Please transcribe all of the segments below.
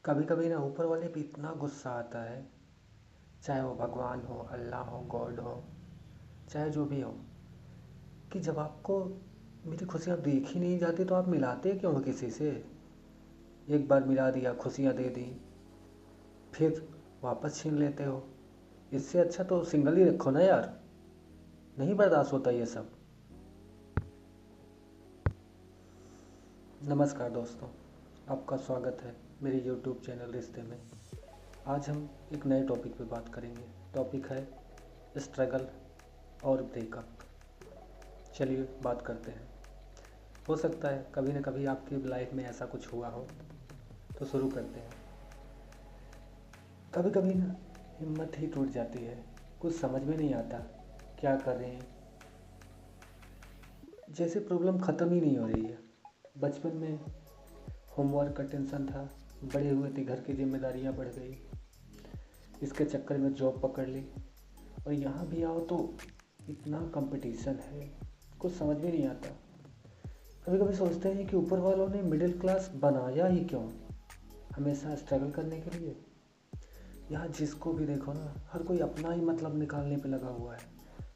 कभी कभी ना ऊपर वाले पे इतना गुस्सा आता है, चाहे वो भगवान हो, अल्लाह हो, गॉड हो, चाहे जो भी हो, कि जब आपको मेरी खुशियाँ देखी नहीं जाती तो आप मिलाते क्यों हो किसी से। एक बार मिला दिया, खुशियाँ दे दी, फिर वापस छीन लेते हो। इससे अच्छा तो सिंगल ही रखो ना यार। नहीं बर्दाश्त होता ये सब। नमस्कार दोस्तों, आपका स्वागत है मेरे यूट्यूब चैनल रिश्ते में। आज हम एक नए टॉपिक पे बात करेंगे। टॉपिक है स्ट्रगल और ब्रेकअप। चलिए बात करते हैं। हो सकता है कभी ना कभी आपकी लाइफ में ऐसा कुछ हुआ हो, तो शुरू करते हैं। कभी कभी ना हिम्मत ही टूट जाती है, कुछ समझ में नहीं आता क्या कर रहे हैं, जैसे प्रॉब्लम ख़त्म ही नहीं हो रही है। बचपन में होमवर्क का टेंशन था, बड़े हुए थे घर की जिम्मेदारियां बढ़ गई, इसके चक्कर में जॉब पकड़ ली, और यहाँ भी आओ तो इतना कंपटीशन है, कुछ समझ में नहीं आता। कभी कभी सोचते हैं कि ऊपर वालों ने मिडिल क्लास बनाया ही क्यों, हमेशा स्ट्रगल करने के लिए। यहाँ जिसको भी देखो ना, हर कोई अपना ही मतलब निकालने पे लगा हुआ है।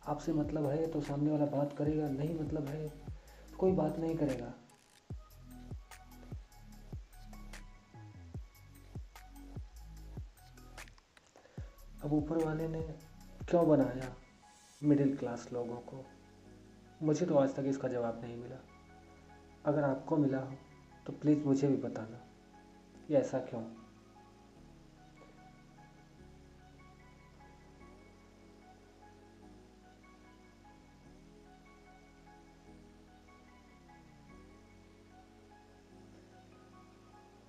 आपसे मतलब है तो सामने वाला बात करेगा, नहीं मतलब है तो कोई बात नहीं करेगा। अब ऊपर वाले ने क्यों बनाया मिडिल क्लास लोगों को, मुझे तो आज तक इसका जवाब नहीं मिला। अगर आपको मिला हो तो प्लीज़ मुझे भी बताना कि ऐसा क्यों।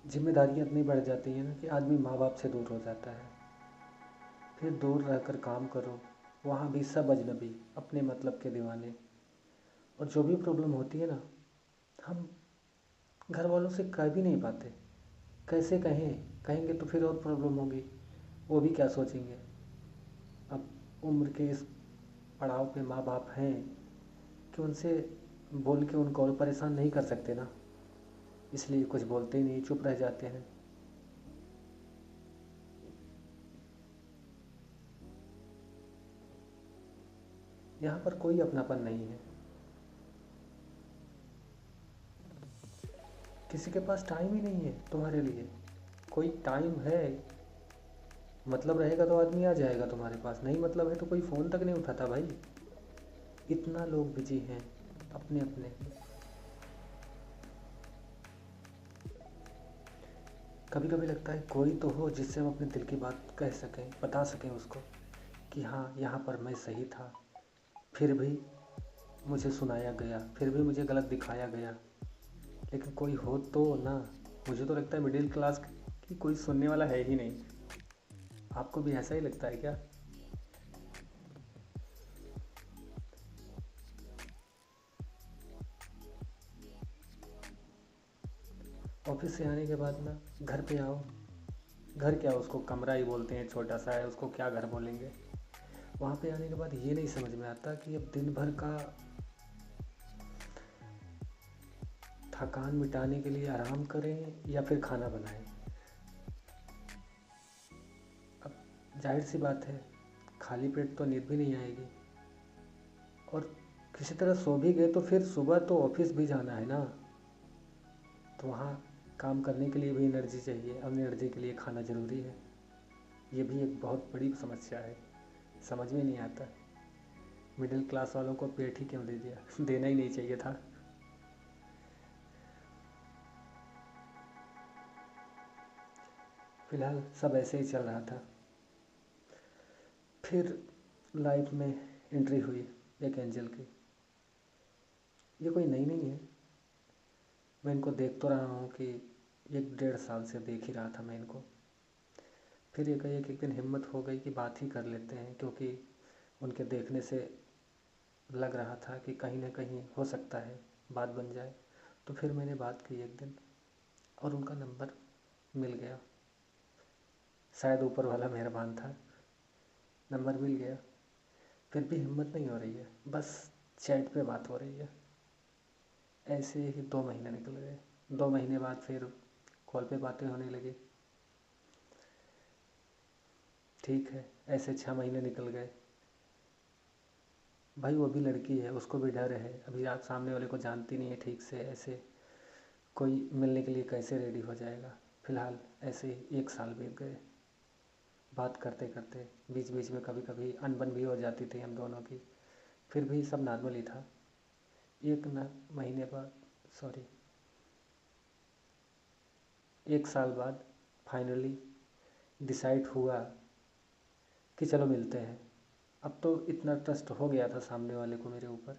जिम्मेदारियाँ इतनी बढ़ जाती हैं ना कि आदमी माँ बाप से दूर हो जाता है। फिर दूर रहकर काम करो, वहाँ भी सब अजनबी, अपने मतलब के दीवाने। और जो भी प्रॉब्लम होती है ना, हम घर वालों से कह भी नहीं पाते। कैसे कहें, कहेंगे तो फिर और प्रॉब्लम होगी, वो भी क्या सोचेंगे। अब उम्र के इस पड़ाव पे माँ बाप हैं कि उनसे बोल के उनको और परेशान नहीं कर सकते ना, इसलिए कुछ बोलते ही नहीं, चुप रह जाते हैं। यहाँ पर कोई अपनापन नहीं है, किसी के पास टाइम ही नहीं है तुम्हारे लिए। कोई टाइम है, मतलब रहेगा तो आदमी आ जाएगा तुम्हारे पास, नहीं मतलब है तो कोई फ़ोन तक नहीं उठाता भाई। इतना लोग बिजी हैं अपने अपने। कभी कभी लगता है कोई तो हो जिससे हम अपने दिल की बात कह सकें, बता सकें उसको कि हाँ यहाँ पर मैं सही था, फिर भी मुझे सुनाया गया, फिर भी मुझे गलत दिखाया गया। लेकिन कोई हो तो ना। मुझे तो लगता है मिडिल क्लास की कोई सुनने वाला है ही नहीं। आपको भी ऐसा ही लगता है क्या? ऑफिस से आने के बाद ना घर पे आओ। घर क्या, उसको कमरा ही बोलते हैं, छोटा सा है, उसको क्या घर बोलेंगे। वहाँ पे आने के बाद ये नहीं समझ में आता कि अब दिन भर का थकान मिटाने के लिए आराम करें या फिर खाना बनाएं। अब जाहिर सी बात है, खाली पेट तो नींद भी नहीं आएगी, और किसी तरह सो भी गए तो फिर सुबह तो ऑफिस भी जाना है ना। तो वहाँ काम करने के लिए भी एनर्जी चाहिए, और एनर्जी के लिए खाना ज़रूरी है। ये भी एक बहुत बड़ी समस्या है, समझ में नहीं आता। मिडिल क्लास वालों को पेट ही क्यों दे दिया देना ही नहीं चाहिए था। फिलहाल सब ऐसे ही चल रहा था। फिर लाइफ में एंट्री हुई एक एंजल की। ये कोई नई नहीं है, मैं इनको देख तो रहा हूँ कि 1 डेढ़ साल से देख ही रहा था मैं इनको। फिर ये कही एक दिन हिम्मत हो गई कि बात ही कर लेते हैं, क्योंकि उनके देखने से लग रहा था कि कहीं ना कहीं हो सकता है बात बन जाए। तो फिर मैंने बात की एक दिन, और उनका नंबर मिल गया। शायद ऊपर वाला मेहरबान था, नंबर मिल गया। फिर भी हिम्मत नहीं हो रही है, बस चैट पे बात हो रही है। ऐसे ही 2 महीने निकल गए। 2 महीने बाद फिर कॉल पे बातें होने लगी। ठीक है। ऐसे 6 महीने निकल गए। भाई वो भी लड़की है, उसको भी डर है, अभी आप सामने वाले को जानती नहीं है ठीक से, ऐसे कोई मिलने के लिए कैसे रेडी हो जाएगा। फ़िलहाल ऐसे ही 1 साल बीत गए बात करते करते। बीच बीच में कभी कभी अनबन भी हो जाती थी हम दोनों की, फिर भी सब नॉर्मल ही था। 1 महीने बाद, सॉरी, 1 साल बाद फाइनली डिसाइड हुआ कि चलो मिलते हैं। अब तो इतना ट्रस्ट हो गया था सामने वाले को मेरे ऊपर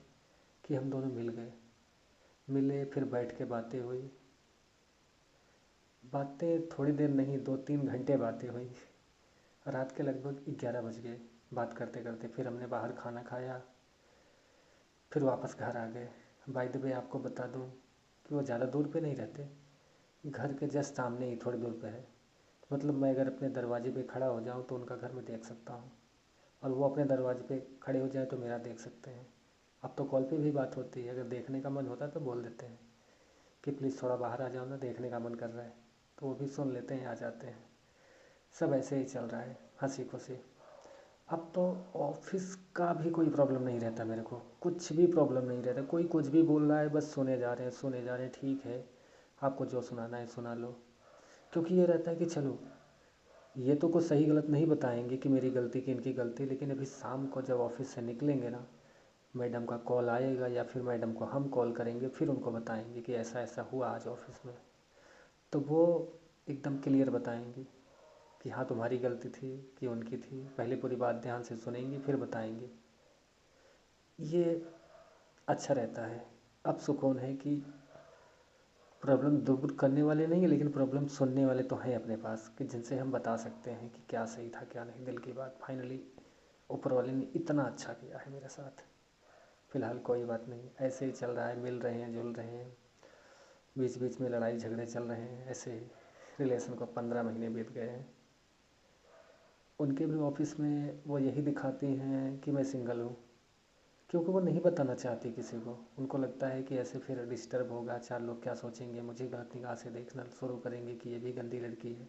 कि हम दोनों मिल गए। मिले, फिर बैठ के बातें हुई। बातें थोड़ी देर नहीं, 2-3 घंटे बातें हुई। रात के लगभग 11 बज गए बात करते करते। फिर हमने बाहर खाना खाया, फिर वापस घर आ गए। बाय द वे आपको बता दूं कि वो ज़्यादा दूर पे नहीं रहते, घर के जस्ट सामने ही थोड़ी दूर पे है। मतलब मैं अगर अपने दरवाजे पे खड़ा हो जाऊं तो उनका घर मैं देख सकता हूं, और वो अपने दरवाजे पे खड़े हो जाए तो मेरा देख सकते हैं। अब तो कॉल पे भी बात होती है, अगर देखने का मन होता है तो बोल देते हैं कि प्लीज़ थोड़ा बाहर आ जाओ ना, देखने का मन कर रहा है, तो वो भी सुन लेते हैं, आ जाते हैं। सब ऐसे ही चल रहा है, हंसी खुशी। अब तो ऑफिस का भी कोई प्रॉब्लम नहीं रहता मेरे को, कुछ भी प्रॉब्लम नहीं रहता। कोई कुछ भी बोल रहा है बस सुने जा रहे हैं, सुने जा रहे हैं, ठीक है आपको जो सुनाना है सुना लो। क्योंकि ये रहता है कि चलो ये तो कुछ सही गलत नहीं बताएंगे कि मेरी गलती कि इनकी गलती, लेकिन अभी शाम को जब ऑफिस से निकलेंगे ना, मैडम का कॉल आएगा या फिर मैडम को हम कॉल करेंगे, फिर उनको बताएंगे कि ऐसा ऐसा हुआ आज ऑफिस में। तो वो एकदम क्लियर बताएंगे कि हाँ तुम्हारी गलती थी कि उनकी थी। पहले पूरी बात ध्यान से सुनेंगे फिर बताएंगे। ये अच्छा रहता है। अब सुकून है कि प्रॉब्लम दूर करने वाले नहीं है, लेकिन प्रॉब्लम सुनने वाले तो हैं अपने पास, कि जिनसे हम बता सकते हैं कि क्या सही था क्या नहीं, दिल की बात। फाइनली ऊपर वाले ने इतना अच्छा किया है मेरे साथ। फ़िलहाल कोई बात नहीं, ऐसे ही चल रहा है, मिल रहे हैं जुल रहे हैं, बीच बीच में लड़ाई झगड़े चल रहे हैं। ऐसे ही रिलेशन को 15 महीने बीत गए हैं। उनके भी ऑफिस में वो यही दिखाती हैं कि मैं सिंगल हूँ, क्योंकि वो नहीं बताना चाहती किसी को। उनको लगता है कि ऐसे फिर डिस्टर्ब होगा, 4 लोग क्या सोचेंगे, मुझे गलत निगाह से देखना शुरू करेंगे कि ये भी गंदी लड़की है।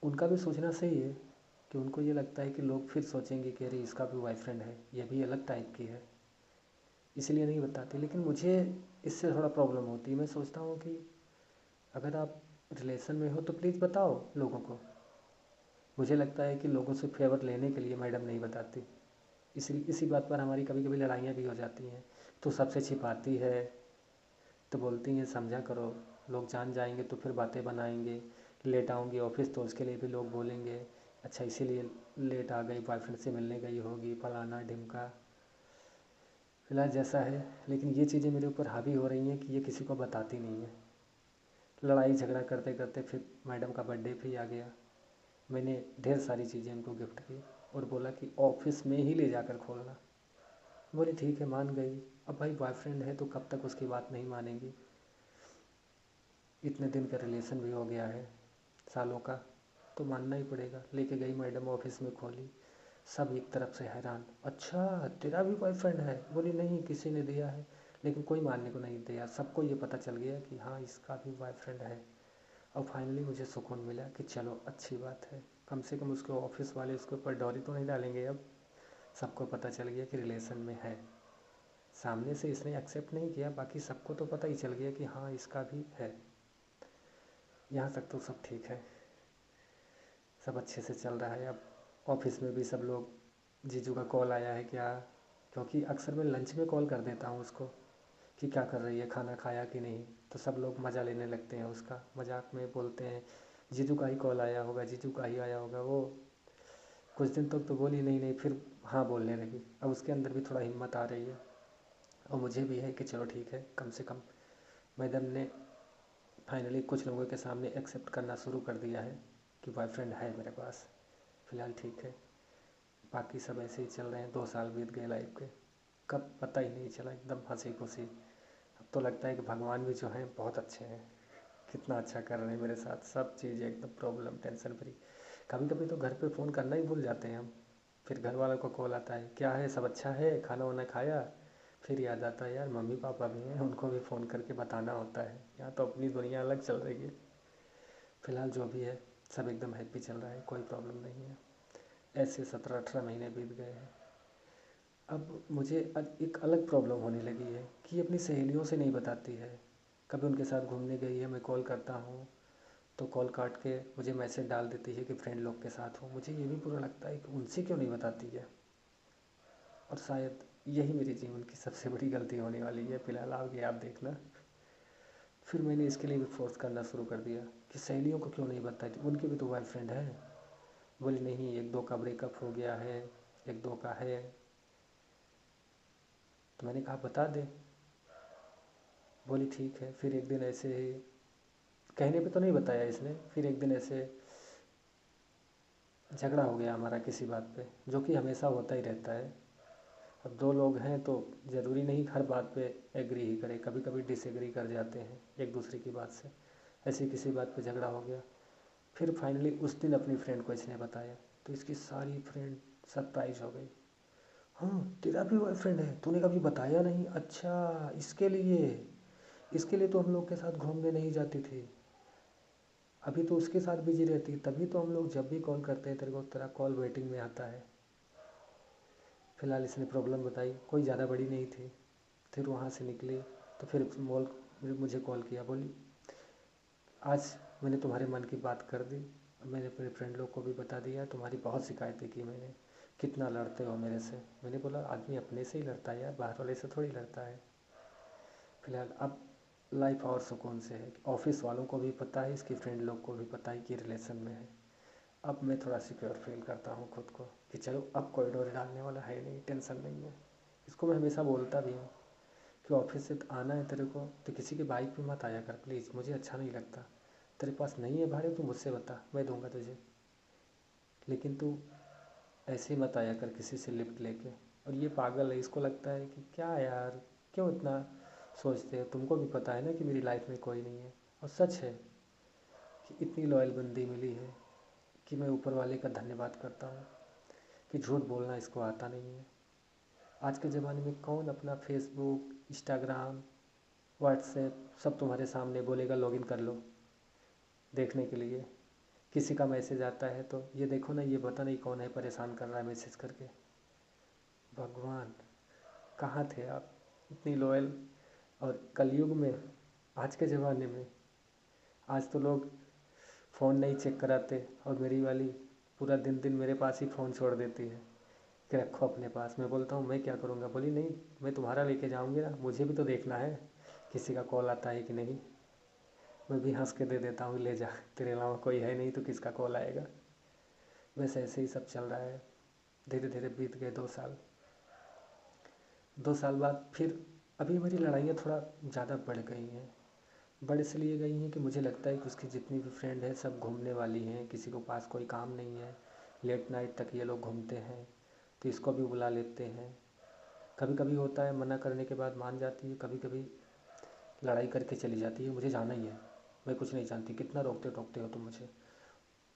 उनका भी सोचना सही है कि उनको ये लगता है कि लोग फिर सोचेंगे कि अरे इसका भी बॉयफ्रेंड है, ये भी अलग टाइप की है, इसलिए नहीं बताती। लेकिन मुझे इससे थोड़ा प्रॉब्लम होती है। मैं सोचता हूँ कि अगर आप रिलेशन में हो तो प्लीज़ बताओ लोगों को। मुझे लगता है कि लोगों से फेवर लेने के लिए मैडम नहीं बताती, इसी बात पर हमारी कभी कभी लड़ाइयाँ भी हो जाती हैं। तो सबसे छिपाती है, तो बोलती हैं समझा करो, लोग जान जाएंगे तो फिर बातें बनाएंगे। लेट आऊँगी ऑफिस तो उसके लिए भी लोग बोलेंगे अच्छा इसीलिए लेट आ गई, बॉयफ्रेंड से मिलने गई होगी, फलाना ढिमका। फिलहाल जैसा है, लेकिन ये चीज़ें मेरे ऊपर हावी हो रही हैं कि ये किसी को बताती नहीं है। लड़ाई झगड़ा करते करते फिर मैडम का बर्थडे भी आ गया। मैंने ढेर सारी चीज़ें उनको गिफ्ट की और बोला कि ऑफिस में ही ले जाकर खोलना। बोली ठीक है, मान गई। अब भाई बॉयफ्रेंड है तो कब तक उसकी बात नहीं मानेंगी। इतने दिन का रिलेशन भी हो गया है, सालों का, तो मानना ही पड़ेगा। लेके गई मैडम ऑफिस में, खोली, सब एक तरफ से हैरान, अच्छा तेरा भी बॉयफ्रेंड है? बोली नहीं, किसी ने दिया है, लेकिन कोई मानने को नहीं दिया। सबको ये पता चल गया कि हाँ इसका भी बॉयफ्रेंड है। और फाइनली मुझे सुकून मिला कि चलो अच्छी बात है, कम से कम उसके ऑफिस वाले उसके ऊपर डोरी तो नहीं डालेंगे। अब सबको पता चल गया कि रिलेशन में है। सामने से इसने एक्सेप्ट नहीं किया, बाकी सबको तो पता ही चल गया कि हाँ इसका भी है। यहाँ तक तो सब ठीक है, सब अच्छे से चल रहा है। अब ऑफिस में भी सब लोग, जीजू का कॉल आया है क्या, क्योंकि अक्सर मैं लंच में कॉल कर देता हूँ उसको कि क्या कर रही है, खाना खाया कि नहीं। तो सब लोग मज़ा लेने लगते हैं उसका, मजाक में बोलते हैं जीजू का ही कॉल आया होगा, जीजू का ही आया होगा। वो कुछ दिन तक तो बोली नहीं नहीं, फिर हाँ बोलने लगी। अब उसके अंदर भी थोड़ा हिम्मत आ रही है, और मुझे भी है कि चलो ठीक है, कम से कम मैडम ने फाइनली कुछ लोगों के सामने एक्सेप्ट करना शुरू कर दिया है कि बॉयफ्रेंड है मेरे पास। फ़िलहाल ठीक है, बाकी सब ऐसे ही चल रहे हैं। 2 साल बीत गए लाइफ के, कब पता ही नहीं चला, एकदम हंसी खुशी। अब तो लगता है कि भगवान भी जो हैं बहुत अच्छे हैं, कितना अच्छा कर रहे हैं मेरे साथ, सब चीज़ें एकदम प्रॉब्लम टेंशन फ्री। कभी कभी तो घर पे फ़ोन करना ही भूल जाते हैं हम, फिर घर वालों को कॉल आता है क्या है सब अच्छा है, खाना वाना खाया। फिर याद आता है यार मम्मी पापा भी हैं, उनको भी फ़ोन करके बताना होता है। यहाँ तो अपनी दुनिया अलग चल रही है। फ़िलहाल जो भी है सब एकदम हैप्पी चल रहा है, कोई प्रॉब्लम नहीं है। ऐसे 17-18 महीने बीत गए हैं। अब मुझे एक अलग प्रॉब्लम होने लगी है कि अपनी सहेलियों से नहीं बताती है। कभी उनके साथ घूमने गई है, मैं कॉल करता हूँ तो कॉल काट के मुझे मैसेज डाल देती है कि फ्रेंड लोग के साथ हूँ। मुझे ये भी बुरा लगता है कि उनसे क्यों नहीं बताती है। और शायद यही मेरे जीवन की सबसे बड़ी गलती होने वाली है, फिलहाल आगे आप देखना। फिर मैंने इसके लिए भी फोर्स करना शुरू कर दिया कि सहेलियों को क्यों नहीं बताती, उनके भी तो बॉयफ्रेंड है। बोली नहीं, एक दो का ब्रेकअप हो गया है, एक दो का है। तो मैंने कहा बता दे। बोली ठीक है। फिर एक दिन ऐसे ही, कहने पे तो नहीं बताया इसने, फिर एक दिन ऐसे झगड़ा हो गया हमारा किसी बात पे, जो कि हमेशा होता ही रहता है। अब दो लोग हैं तो ज़रूरी नहीं हर बात पे एग्री ही करें, कभी कभी डिसएग्री कर जाते हैं एक दूसरे की बात से। ऐसे किसी बात पे झगड़ा हो गया। फिर फाइनली उस दिन अपनी फ्रेंड को इसने बताया तो इसकी सारी फ्रेंड सरप्राइज हो गई। हाँ, तेरा भी बॉयफ्रेंड है, तूने कभी बताया नहीं, अच्छा इसके लिए तो हम लोग के साथ घूमने नहीं जाती थी, अभी तो उसके साथ बिजी रहती, तभी तो हम लोग जब भी कॉल करते हैं तेरे को तेरा कॉल वेटिंग में आता है। फिलहाल इसने प्रॉब्लम बताई, कोई ज़्यादा बड़ी नहीं थी। फिर वहाँ से निकली तो फिर मुझे कॉल किया। बोली आज मैंने तुम्हारे मन की बात कर दी, मैंने अपने फ्रेंड लोग को भी बता दिया, तुम्हारी बहुत शिकायतें की मैंने, कितना लड़ते हो मेरे से। मैंने बोला आदमी अपने से ही लड़ता है यार, बाहर वाले से थोड़ी लड़ता है। फिलहाल अब लाइफ और सुकून से है। ऑफिस वालों को भी पता है, इसकी फ्रेंड लोग को भी पता है कि रिलेशन में है। अब मैं थोड़ा सिक्योर फील करता हूँ खुद को कि चलो अब कोई डोरी डालने वाला है नहीं, टेंशन नहीं है। इसको मैं हमेशा बोलता भी हूँ कि ऑफिस से आना है तेरे को तो किसी की बाइक पे मत आया कर प्लीज़, मुझे अच्छा नहीं लगता। तेरे पास नहीं है भाड़े, तू मुझसे बता, मैं दूंगा तुझे, लेकिन तू ऐसे ही मत आया कर किसी से लिफ्ट लेके। और ये पागल है, इसको लगता है कि क्या यार, क्यों इतना सोचते हो, तुमको भी पता है ना कि मेरी लाइफ में कोई नहीं है। और सच है कि इतनी लॉयल बंदी मिली है कि मैं ऊपर वाले का धन्यवाद करता हूँ कि झूठ बोलना इसको आता नहीं है। आज के ज़माने में कौन अपना फेसबुक, इंस्टाग्राम, व्हाट्सएप सब तुम्हारे सामने बोलेगा लॉगिन कर लो देखने के लिए। किसी का मैसेज आता है तो ये देखो ना, ये पता नहीं कौन है परेशान कर रहा है मैसेज करके। भगवान, कहाँ थे आप इतनी लॉयल। और कलयुग में, आज के ज़माने में, आज तो लोग फ़ोन नहीं चेक कराते और मेरी वाली पूरा दिन दिन मेरे पास ही फ़ोन छोड़ देती है कि रखो अपने पास। मैं बोलता हूँ मैं क्या करूँगा। बोली नहीं, मैं तुम्हारा लेके जाऊँगी ना, मुझे भी तो देखना है किसी का कॉल आता है कि नहीं। मैं भी हंस के दे देता हूँ, ले जा, तेरे अलावा कोई है नहीं तो किसका कॉल आएगा। वैसे ऐसे ही सब चल रहा है। धीरे धीरे बीत गए 2 साल। 2 साल बाद फिर अभी हमारी लड़ाइयाँ थोड़ा ज़्यादा बढ़ गई हैं। बढ़ इसलिए गई हैं कि मुझे लगता है कि उसकी जितनी भी फ्रेंड है सब घूमने वाली हैं, किसी को पास कोई काम नहीं है, लेट नाइट तक ये लोग घूमते हैं तो इसको भी बुला लेते हैं। कभी कभी होता है मना करने के बाद मान जाती है, कभी कभी लड़ाई करके चली जाती है, मुझे जाना ही है, मैं कुछ नहीं जानती, कितना रोकते टोकते हो तुम मुझे।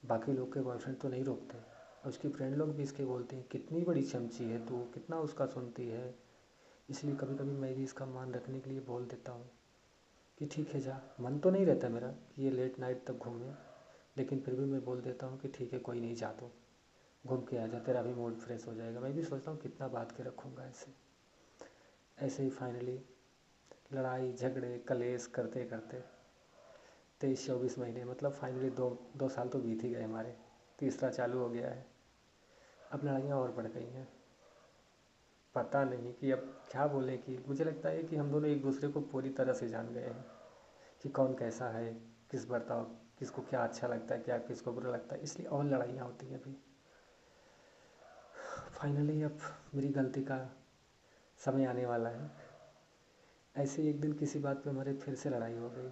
बाकी लोग के बॉयफ्रेंड तो नहीं रोकते। और उसकी फ्रेंड लोग भी इसके बोलते हैं कितनी बड़ी चमची है तू, कितना उसका सुनती है। इसलिए कभी कभी मैं भी इसका मान रखने के लिए बोल देता हूँ कि ठीक है जा। मन तो नहीं रहता मेरा कि ये लेट नाइट तक घूमे, लेकिन फिर भी मैं बोल देता हूँ कि ठीक है कोई नहीं, जा तो घूम के आ जा, तेरा भी मूड फ्रेश हो जाएगा। मैं भी सोचता हूँ कितना बात के रखूँगा ऐसे। ऐसे ही फाइनली लड़ाई झगड़े कलेश करते करते 23-24 महीने, मतलब फाइनली 2 साल तो बीत ही गए हमारे, तीसरा चालू हो गया है। अब लड़ाइयाँ और बढ़ गई हैं। पता नहीं कि अब क्या बोले। कि मुझे लगता है कि हम दोनों एक दूसरे को पूरी तरह से जान गए हैं कि कौन कैसा है, किस बर्ताव, किसको क्या अच्छा लगता है, क्या किसको बुरा लगता है, इसलिए और लड़ाइयाँ होती हैं अभी। फाइनली अब मेरी गलती का समय आने वाला है। ऐसे ही एक दिन किसी बात पे हमारे फिर से लड़ाई हो गई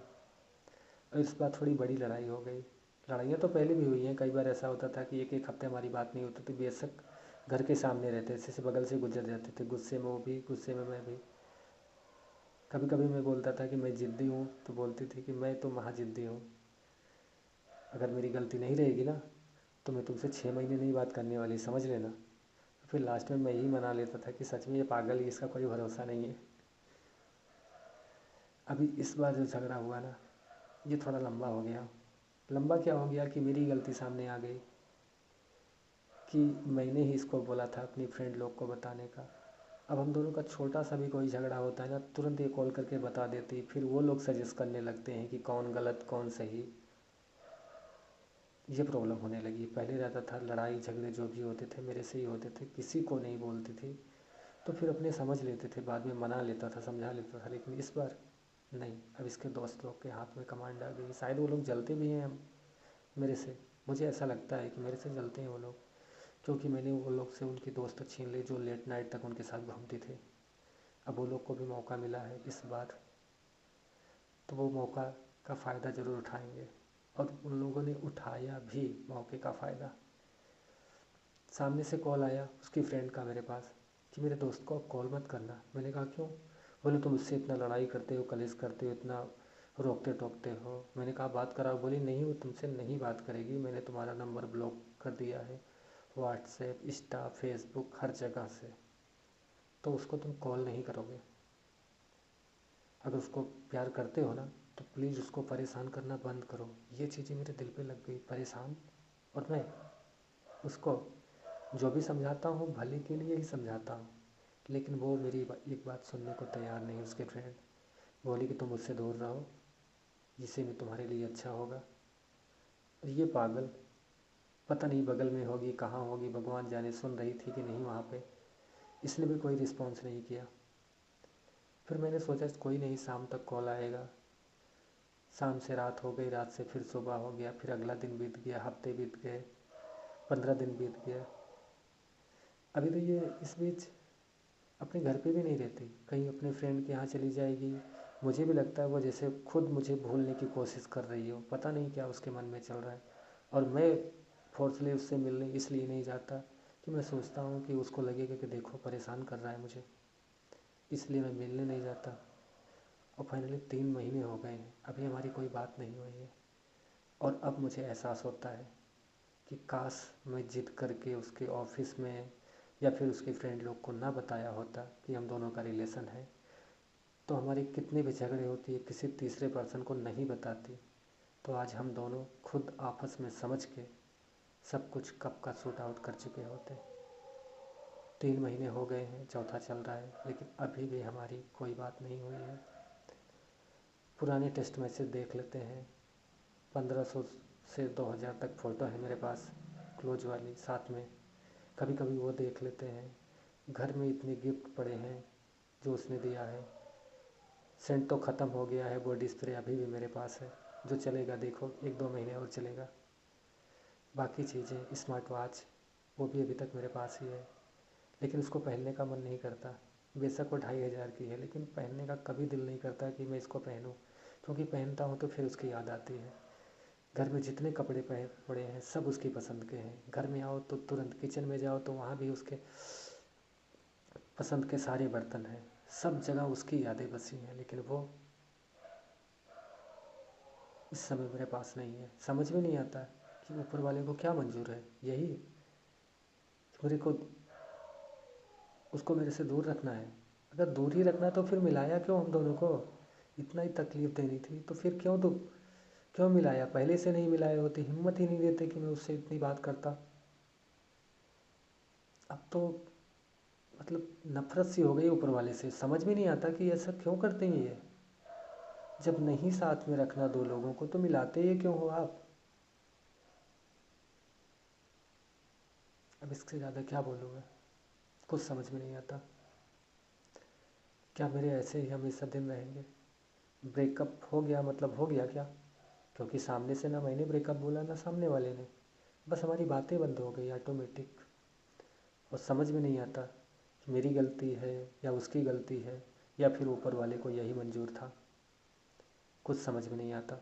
और इस बार थोड़ी बड़ी लड़ाई हो गई। लड़ाइयाँ तो पहले भी हुई हैं, कई बार ऐसा होता था कि एक एक हफ्ते हमारी बात नहीं होती थी, बेशक घर के सामने रहते थे, जैसे बगल से गुजर जाते थे, गुस्से में वो भी गुस्से में मैं भी। कभी कभी मैं बोलता था कि मैं ज़िद्दी हूँ तो बोलती थी कि मैं तो महा ज़िद्दी हूँ, अगर मेरी गलती नहीं रहेगी ना तो मैं तुमसे 6 महीने नहीं बात करने वाली, समझ लेना। फिर लास्ट में मैं ही मना लेता था कि सच में ये पागल ही, इसका कोई भरोसा नहीं है। अभी इस बार जो झगड़ा हुआ ना, ये थोड़ा लंबा हो गया लंबा क्या हो गया कि मेरी गलती सामने आ गई कि मैंने ही इसको बोला था अपनी फ्रेंड लोग को बताने का। अब हम दोनों का छोटा सा भी कोई झगड़ा होता है ना, तुरंत ये कॉल करके बता देती, फिर वो लोग सजेस्ट करने लगते हैं कि कौन गलत कौन सही। ये प्रॉब्लम होने लगी। पहले रहता था लड़ाई झगड़े जो भी होते थे मेरे से ही होते थे, किसी को नहीं बोलती थी, तो फिर अपने समझ लेते थे, बाद में मना लेता था, समझा लेता था। लेकिन इस बार नहीं, अब इसके दोस्त लोग के हाथ में कमांड आ गई। शायद वो लोग जलते भी हैं मेरे से, मुझे ऐसा लगता है कि मेरे से जलते हैं वो लोग, क्योंकि मैंने वो लोग से उनकी दोस्त छीन ली जो लेट नाइट तक उनके साथ घूमती थी। अब वो लोग को भी मौका मिला है इस बार, तो वो मौका का फ़ायदा ज़रूर उठाएंगे, और उन लोगों ने उठाया भी मौके का फ़ायदा। सामने से कॉल आया उसकी फ्रेंड का मेरे पास कि मेरे दोस्त को अब कॉल मत करना। मैंने कहा क्यों? बोले तुम उससे इतना लड़ाई करते हो, कलेश करते हो, इतना रोकते टोकते हो। मैंने कहा बात कराओ। बोली नहीं, वो तुमसे नहीं बात करेगी, मैंने तुम्हारा नंबर ब्लॉक कर दिया है व्हाट्सएप, इंस्टा, फेसबुक, हर जगह से, तो उसको तुम कॉल नहीं करोगे। अगर उसको प्यार करते हो ना तो प्लीज़ उसको परेशान करना बंद करो। ये चीज़ें मेरे दिल पे लग गई। परेशान? और मैं उसको जो भी समझाता हूँ भले के लिए ही समझाता हूँ, लेकिन वो मेरी एक बात सुनने को तैयार नहीं। उसके फ्रेंड बोली कि तुम उससे दूर रहो, इसी में तुम्हारे लिए अच्छा होगा। और ये पागल पता नहीं बगल में होगी कहाँ होगी, भगवान जाने सुन रही थी कि नहीं वहाँ पे। इसने भी कोई रिस्पॉन्स नहीं किया। फिर मैंने सोचा कोई नहीं, शाम तक कॉल आएगा। शाम से रात हो गई, रात से फिर सुबह हो गया, फिर अगला दिन बीत गया, हफ्ते बीत गए, 15 दिन बीत गया। अभी तो ये इस बीच अपने घर पे भी नहीं रहती, कहीं अपने फ्रेंड के यहाँ चली जाएगी। मुझे भी लगता है वो जैसे खुद मुझे भूलने की कोशिश कर रही हो, पता नहीं क्या उसके मन में चल रहा है। और मैं फोर्सली उससे मिलने इसलिए नहीं जाता कि मैं सोचता हूँ कि उसको लगेगा कि देखो परेशान कर रहा है मुझे, इसलिए मैं मिलने नहीं जाता। और फाइनली 3 महीने हो गए हैं, अभी हमारी कोई बात नहीं हुई है। और अब मुझे एहसास होता है कि काश मैं जिद करके उसके ऑफिस में या फिर उसके फ्रेंड लोग को ना बताया होता कि हम दोनों का रिलेशन है, तो हमारे कितने भी झगड़े होती है किसी तीसरे पर्सन को नहीं बताती, तो आज हम दोनों खुद आपस में समझ के सब कुछ कब का शूट आउट कर चुके होते। 3 महीने हो गए हैं, चौथा चल रहा है, लेकिन अभी भी हमारी कोई बात नहीं हुई है। पुराने टेक्स्ट मैसेज देख लेते हैं, 1500 से 2000 तक फ़ोटो है मेरे पास क्लोज वाली साथ में, कभी कभी वो देख लेते हैं। घर में इतने गिफ्ट पड़े हैं जो उसने दिया है। सेंट तो ख़त्म हो गया है, बॉडी स्प्रे अभी भी मेरे पास है जो चलेगा, देखो 1-2 महीने और चलेगा। बाकी चीज़ें स्मार्ट वॉच वो भी अभी तक मेरे पास ही है, लेकिन उसको पहनने का मन नहीं करता। बेशक वो 2500 की है, लेकिन पहनने का कभी दिल नहीं करता कि मैं इसको पहनूं, क्योंकि पहनता हूँ तो फिर उसकी याद आती है। घर में जितने कपड़े पड़े हैं सब उसकी पसंद के हैं। घर में आओ तो तुरंत किचन में जाओ तो वहाँ भी उसके पसंद के सारे बर्तन हैं, सब जगह उसकी यादें बसी हैं, लेकिन वो इस समय मेरे पास नहीं है। समझ में नहीं आता कि ऊपर वाले को क्या मंजूर है, यही मेरे को उसको मेरे से दूर रखना है। अगर दूर ही रखना तो फिर मिलाया क्यों हम दोनों को? इतना ही तकलीफ़ देनी थी तो फिर क्यों मिलाया? पहले से नहीं मिलाए होते, हिम्मत ही नहीं देते कि मैं उससे इतनी बात करता। अब तो मतलब नफरत सी हो गई ऊपर वाले से। समझ में नहीं आता कि ऐसा क्यों करते हैं ये। जब नहीं साथ में रखना दो लोगों को तो मिलाते ही क्यों हो आप? अब इससे ज़्यादा क्या बोलूँ मैं, कुछ समझ में नहीं आता। क्या मेरे ऐसे ही हमेशा दिन रहेंगे? ब्रेकअप हो गया मतलब हो गया क्या? क्योंकि सामने से ना मैंने ब्रेकअप बोला ना सामने वाले ने, बस हमारी बातें बंद हो गई ऑटोमेटिक। और समझ में नहीं आता कि मेरी गलती है या उसकी गलती है, या फिर ऊपर वाले को यही मंजूर था, कुछ समझ में नहीं आता।